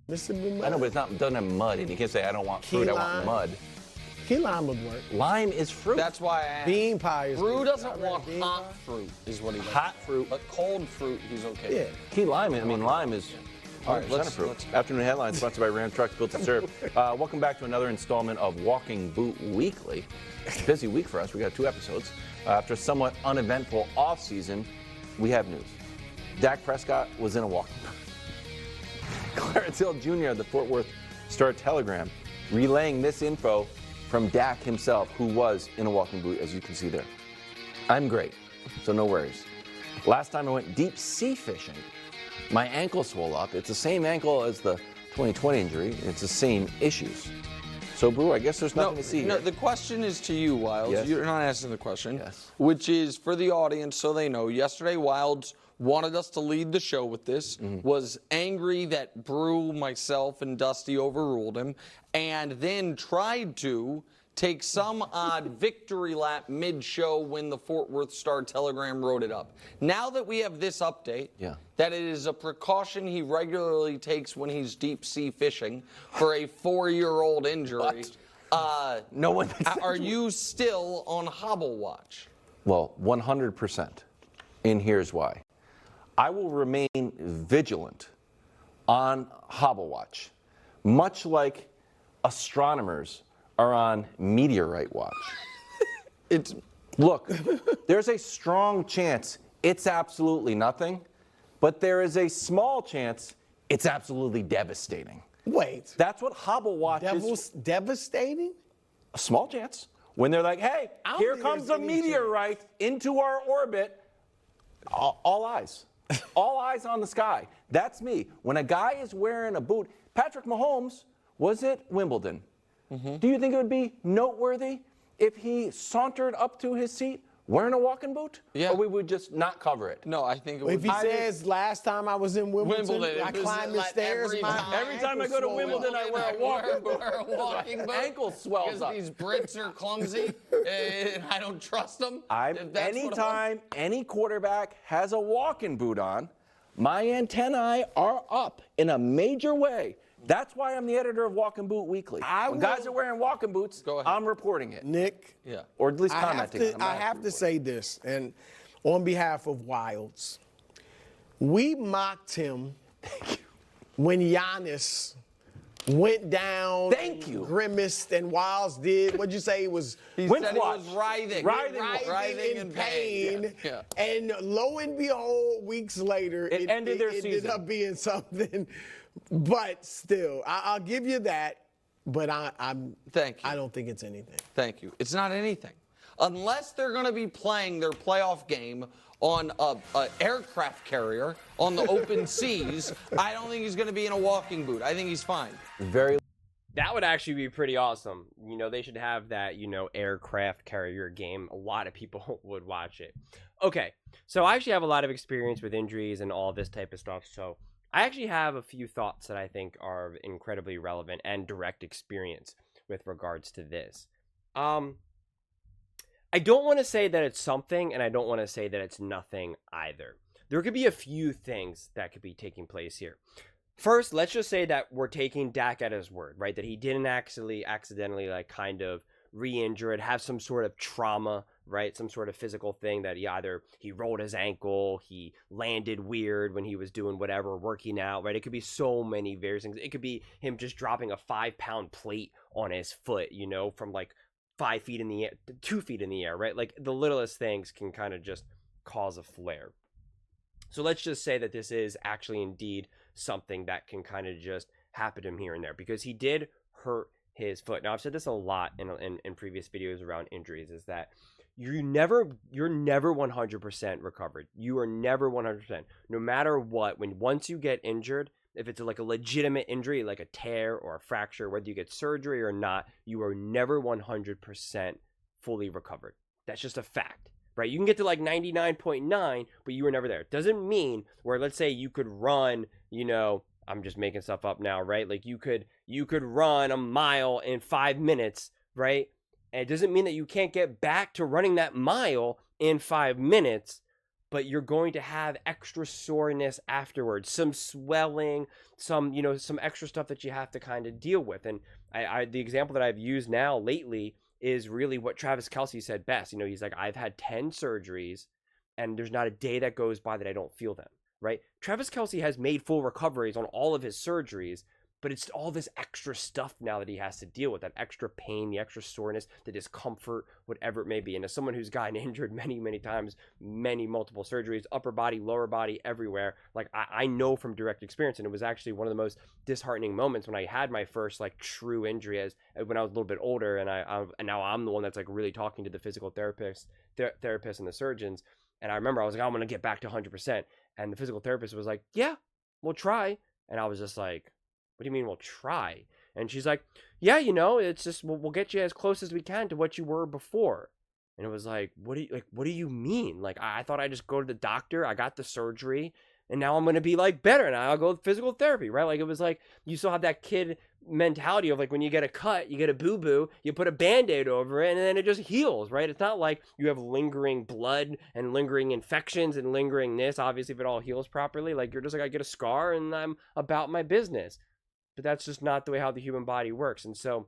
Mississippi mud. I know, but doesn't have mud, and you can't say I don't want fruit, I want mud. Key lime would work. Lime is fruit. That's why I asked. Bean pie is Brew good. doesn't want hot fruit, is what he meant. Hot fruit. But cold fruit, he's okay. Yeah. Key lime, lime is 100% fruit. Afternoon Headlines sponsored by Ram Trucks Built to Serve. Welcome back to another installment of Walking Boot Weekly. Busy week for us. We got 2 episodes. After a somewhat uneventful offseason, we have news. Dak Prescott was in a walking boot. Clarence Hill Jr. of the Fort Worth Star-Telegram relaying this info from Dak himself, who was in a walking boot, as you can see there. I'm great, so no worries. Last time I went deep sea fishing, my ankle swelled up. It's the same ankle as the 2020 injury. It's the same issues. So, Brew, I guess there's nothing to see here. No, the question is to you, Wilds. Yes. You're not asking the question. Yes. Which is for the audience so they know. Yesterday, Wilds wanted us to lead the show with this, was angry that Brew, myself, and Dusty overruled him, and then tried to take some odd victory lap mid-show when the Fort Worth Star-Telegram wrote it up. Now that we have this update, that it is a precaution he regularly takes when he's deep-sea fishing for a 4-year-old injury, no one. are you still on Hobble Watch? Well, 100%. And here's why. I will remain vigilant on Hobble Watch, much like astronomers are on meteorite watch. Look, there's a strong chance it's absolutely nothing, but there is a small chance it's absolutely devastating. Wait. That's what Hobble Watch is. Devastating? A small chance. When they're like, hey, here comes a meteorite into our orbit, all eyes. All eyes on the sky. That's me. When a guy is wearing a boot, Patrick Mahomes was at Wimbledon. Do you think it would be noteworthy if he sauntered up to his seat wearing a walking boot? Yeah. Or we would just not cover it? No, I think it would. If he says, last time I was in Wimbledon, I climbed the stairs. Every time I go to Wimbledon, I wear a walking boot. Ankle swells up. These Brits are clumsy, and I don't trust them. Anytime any quarterback has a walking boot on, my antennae are up in a major way. That's why I'm the editor of Walking Boot Weekly. When guys are wearing walking boots, I'm reporting it. Nick, or at least commenting. I have to say this, and on behalf of Wilds, we mocked him when Giannis went down, grimaced, and Wilds did. What'd you say? He was writhing in pain. And lo and behold, weeks later, it ended up being something. But still, I'll give you that. But Thank you. I don't think it's anything. Thank you. It's not anything. Unless they're going to be playing their playoff game on an aircraft carrier on the open seas, I don't think he's going to be in a walking boot. I think he's fine. That would actually be pretty awesome. You know, they should have that, aircraft carrier game. A lot of people would watch it. Okay, so I actually have a lot of experience with injuries and all this type of stuff. So I actually have a few thoughts that I think are incredibly relevant and direct experience with regards to this. I don't want to say that it's something, and I don't want to say that it's nothing either. There could be a few things that could be taking place here. First, let's just say that we're taking Dak at his word, right? That he didn't accidentally kind of re-injure it, have some sort of trauma, right? Some sort of physical thing that he rolled his ankle, he landed weird when he was doing whatever, working out, right? It could be so many various things. It could be him just dropping a 5-pound plate on his foot, from 5 feet in the air, 2 feet in the air, right? Like the littlest things can kind of just cause a flare. So let's just say that this is actually indeed something that can kind of just happen to him here and there, because he did hurt his foot. Now, I've said this a lot in previous videos around injuries, is that you're never 100% recovered. You are never 100%. No matter what, once you get injured, if it's like a legitimate injury, like a tear or a fracture, whether you get surgery or not, you are never 100% fully recovered. That's just a fact, right? You can get to 99.9, but you were never there. It doesn't mean where, let's say you could run, I'm just making stuff up now, right? Like you could run a mile in 5 minutes, right? And it doesn't mean that you can't get back to running that mile in 5 minutes, but you're going to have extra soreness afterwards, some swelling, some extra stuff that you have to kind of deal with. And the example that I've used now lately is really what Travis Kelce said best. He's like, I've had 10 surgeries and there's not a day that goes by that I don't feel them, right? Travis Kelce has made full recoveries on all of his surgeries, but it's all this extra stuff now that he has to deal with, that extra pain, the extra soreness, the discomfort, whatever it may be. And as someone who's gotten injured many, many times, multiple surgeries, upper body, lower body, everywhere, like I know from direct experience, and it was actually one of the most disheartening moments when I had my first like true injury when I was a little bit older, and and now I'm the one that's like really talking to the physical therapists and the surgeons. And I remember I was like, I'm going to get back to 100%. And the physical therapist was like, yeah, we'll try. And I was just like, what do you mean we'll try? And she's like, yeah, it's just we'll get you as close as we can to what you were before. And it was like, what do you mean? Like, I thought I just go to the doctor, I got the surgery, and now I'm going to be like better, and I'll go to physical therapy, right? Like, it was like, you still have that kid mentality of like, when you get a cut, you get a boo-boo, you put a Band-Aid over it, and then it just heals, right? It's not like you have lingering blood and lingering infections and lingering this. Obviously, if it all heals properly, like, you're just like, I get a scar and I'm about my business. But that's just not the way how the human body works. And so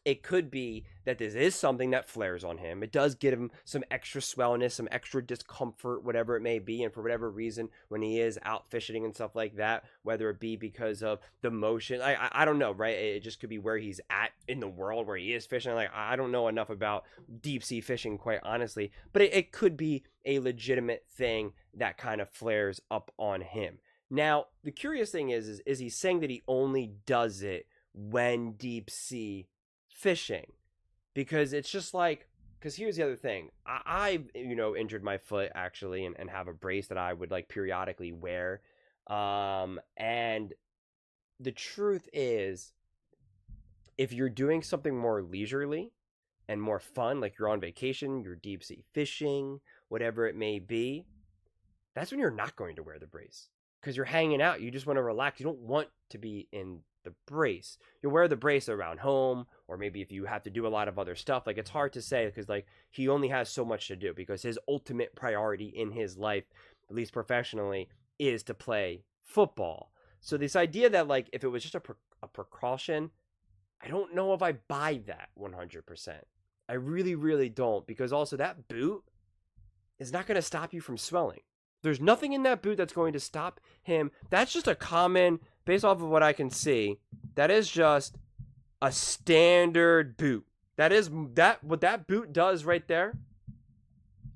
it could be that this is something that flares on him. It does give him some extra swellness, some extra discomfort, whatever it may be. And for whatever reason, when he is out fishing and stuff like that, whether it be because of the motion, I don't know, right? It just could be where he's at in the world, where he is fishing. Like, I don't know enough about deep sea fishing, quite honestly. But it could be a legitimate thing that kind of flares up on him. Now, the curious thing is he saying that he only does it when deep sea fishing? Because it's just like, because here's the other thing. I've injured my foot actually, and have a brace that I would like periodically wear. And the truth is, if you're doing something more leisurely and more fun, like you're on vacation, you're deep sea fishing, whatever it may be, that's when you're not going to wear the brace. Because you're hanging out, you just want to relax. You don't want to be in the brace. You'll wear the brace around home, or maybe if you have to do a lot of other stuff. Like, it's hard to say because like he only has so much to do, because his ultimate priority in his life, at least professionally, is to play football. So this idea that like if it was just a precaution, I don't know if I buy that 100%. I really, really don't, because also that boot is not going to stop you from swelling. There's nothing in that boot that's going to stop him. That's just a common, based off of what I can see, that is just a standard boot. That is what that boot does right there.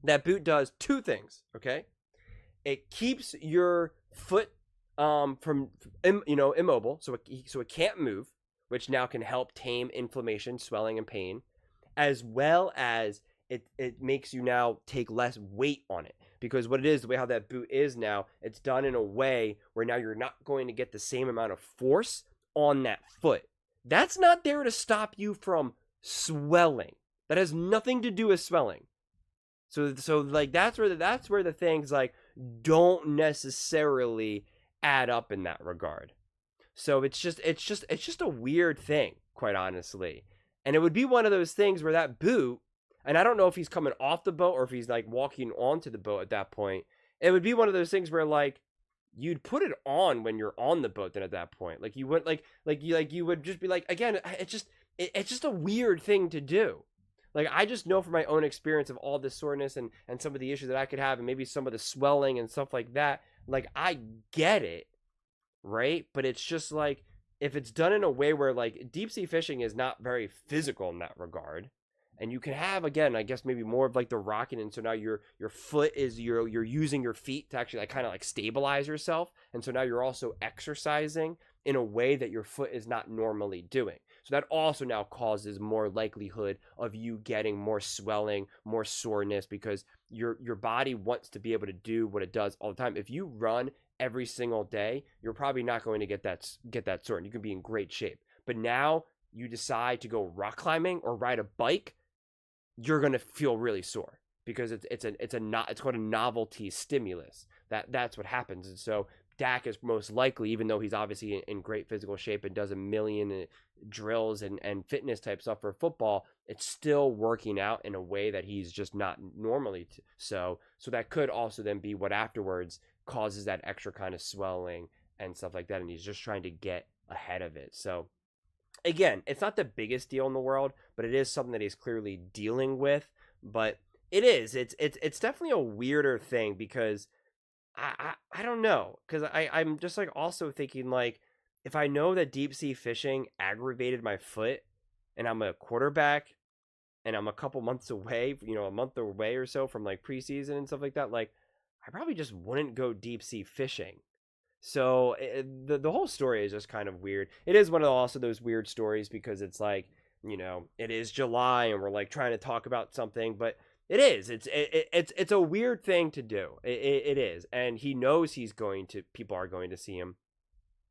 That boot does two things, okay? It keeps your foot immobile, so it can't move, which now can help tame inflammation, swelling, and pain, as well as it makes you now take less weight on it. Because what it is, the way how that boot is now, it's done in a way where now you're not going to get the same amount of force on that foot. That's not there to stop you from swelling. That has nothing to do with swelling. So like that's where the things like don't necessarily add up in that regard. So it's just a weird thing, quite honestly. And it would be one of those things where that boot, and I don't know if he's coming off the boat or if he's like walking onto the boat at that point. It would be one of those things where like you'd put it on when you're on the boat. Then at that point, like you would you would just be like, again, it's just a weird thing to do. Like, I just know from my own experience of all this soreness and some of the issues that I could have, and maybe some of the swelling and stuff like that. Like, I get it, right? But it's just like, if it's done in a way where like deep sea fishing is not very physical in that regard. And you can have, again, I guess maybe more of like the rocking. And so now your foot is, you're using your feet to actually like kind of like stabilize yourself. And so now you're also exercising in a way that your foot is not normally doing. So that also now causes more likelihood of you getting more swelling, more soreness, because your body wants to be able to do what it does all the time. If you run every single day, you're probably not going to get that sore, and you can be in great shape. But now you decide to go rock climbing or ride a bike, you're going to feel really sore because it's called a novelty stimulus. That's what happens. And so Dak is most likely, even though he's obviously in great physical shape and does a million drills and fitness type stuff for football, it's still working out in a way that he's just not normally so that could also then be what afterwards causes that extra kind of swelling and stuff like that, and he's just trying to get ahead of it. So again, it's not the biggest deal in the world, but it is something that he's clearly dealing with. But it's definitely a weirder thing, because I don't know, because I'm just like also thinking, like, if I know that deep sea fishing aggravated my foot and I'm a quarterback and I'm a couple months away, a month away or so from like preseason and stuff like that, like, I probably just wouldn't go deep sea fishing. So the whole story is just kind of weird. It is one of also those weird stories because it's like, it is July and we're like trying to talk about something, but it's a weird thing to do. It is. And he knows people are going to see him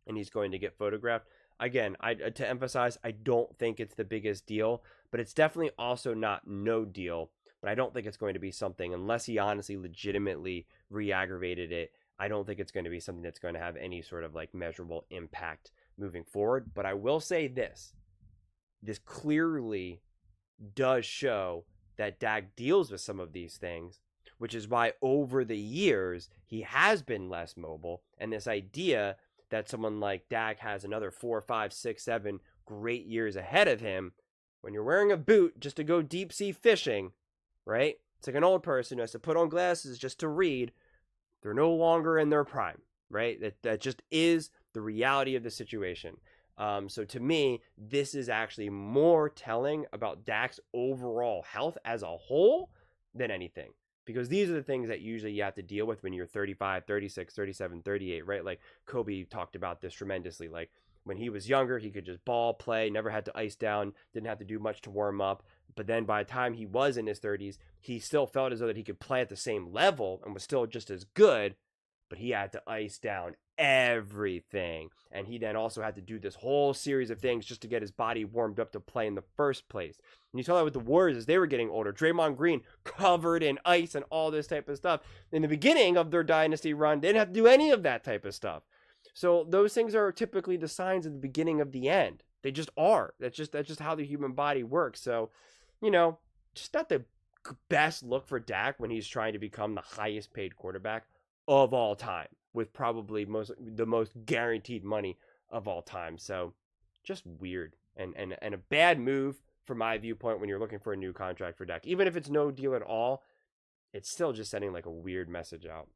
and he's going to get photographed. Again, to emphasize, I don't think it's the biggest deal, but it's definitely also not no deal. But I don't think it's going to be something, unless he honestly legitimately re-aggravated it, I don't think it's going to be something that's going to have any sort of like measurable impact moving forward. But I will say this clearly does show that Dak deals with some of these things, which is why over the years he has been less mobile. And this idea that someone like Dak has another 4, 5, 6, 7 great years ahead of him, when you're wearing a boot just to go deep sea fishing, right? It's like an old person who has to put on glasses just to read. They're no longer in their prime, right? That just is the reality of the situation. So to me, this is actually more telling about Dak's overall health as a whole than anything. Because these are the things that usually you have to deal with when you're 35, 36, 37, 38, right? Like Kobe talked about this tremendously. Like when he was younger, he could just ball, play, never had to ice down, didn't have to do much to warm up. But then by the time he was in his 30s, he still felt as though that he could play at the same level and was still just as good, but he had to ice down everything. And he then also had to do this whole series of things just to get his body warmed up to play in the first place. And you saw that with the Warriors as they were getting older. Draymond Green covered in ice and all this type of stuff. In the beginning of their dynasty run, they didn't have to do any of that type of stuff. So those things are typically the signs of the beginning of the end. They just are. That's just how the human body works. So, just not the best look for Dak when he's trying to become the highest paid quarterback of all time, with probably the most guaranteed money of all time. So just weird and a bad move from my viewpoint when you're looking for a new contract for Dak. Even if it's no deal at all, it's still just sending like a weird message out.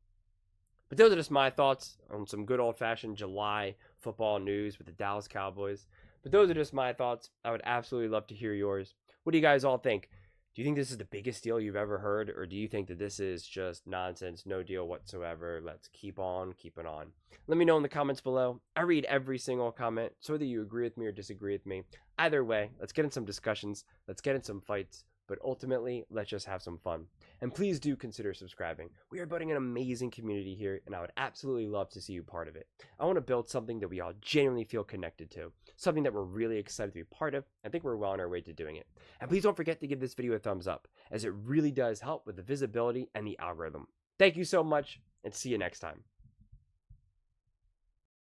But those are just my thoughts on some good old-fashioned July football news with the Dallas Cowboys. But those are just my thoughts. I would absolutely love to hear yours. What do you guys all think? Do you think this is the biggest deal you've ever heard? Or do you think that this is just nonsense, no deal whatsoever? Let's keep on keeping on. Let me know in the comments below. I read every single comment, so whether you agree with me or disagree with me. Either way, let's get in some discussions. Let's get in some fights. But ultimately, let's just have some fun. And please do consider subscribing. We are building an amazing community here, and I would absolutely love to see you part of it. I want to build something that we all genuinely feel connected to, something that we're really excited to be part of. I think we're well on our way to doing it. And please don't forget to give this video a thumbs up, as it really does help with the visibility and the algorithm. Thank you so much, and see you next time.